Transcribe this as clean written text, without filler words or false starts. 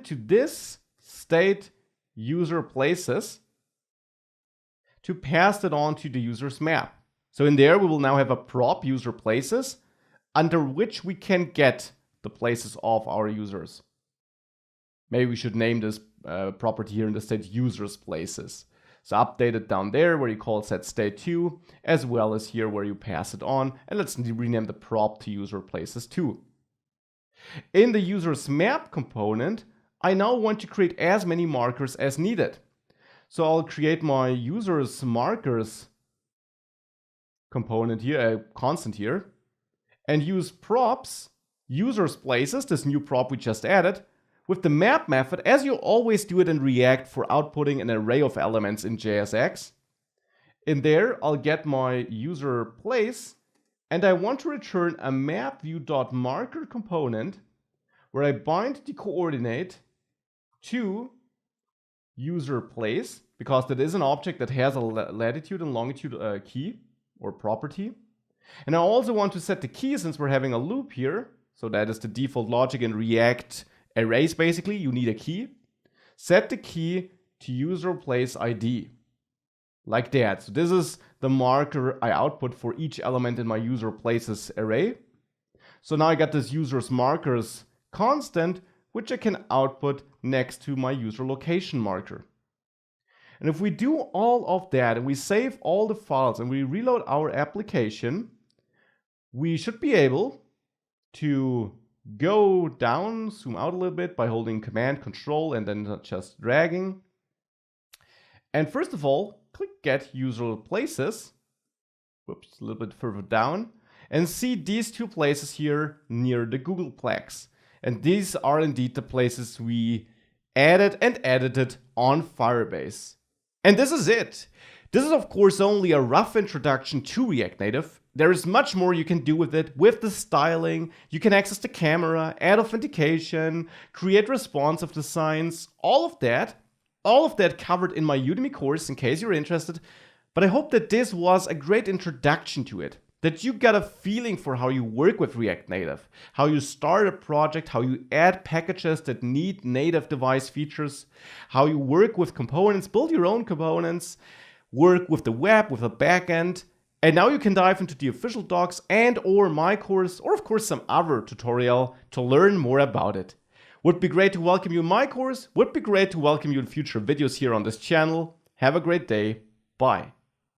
it to this state user places to pass it on to the user's map. So in there, we will now have a prop user places under which we can get the places of our users. Maybe we should name this property here in the state users places. So update it down there where you call set state2, as well as here where you pass it on. And let's rename the prop to user places too. In the user's map component, I now want to create as many markers as needed. So I'll create my users markers component here, a constant here, and use props, users places, this new prop we just added, with the map method, as you always do it in React for outputting an array of elements in JSX. In there, I'll get my user place, and I want to return a mapView.marker component where I bind the coordinate to user place, because that is an object that has a latitude and longitude key or property. And I also want to set the key, since we're having a loop here. So that is the default logic in React arrays, basically. You need a key. Set the key to user place ID. Like that. So this is the marker I output for each element in my user places array. So now I got this users markers constant, which I can output next to my user location marker. And if we do all of that and we save all the files and we reload our application, we should be able to go down, zoom out a little bit by holding Command Control and then just dragging. And first of all, click Get User Places. Whoops, a little bit further down. And see these two places here near the Googleplex. And these are indeed the places we added and edited on Firebase. And this is it. This is of course only a rough introduction to React Native. There is much more you can do with it, with the styling. You can access the camera, add authentication, create responsive designs, all of that covered in my Udemy course in case you're interested. But I hope that this was a great introduction to it, that you got a feeling for how you work with React Native, how you start a project, how you add packages that need native device features, how you work with components, build your own components, work with the web, with a backend. And now you can dive into the official docs and or my course, or of course some other tutorial to learn more about it. Would be great to welcome you in my course, would be great to welcome you in future videos here on this channel. Have a great day. Bye.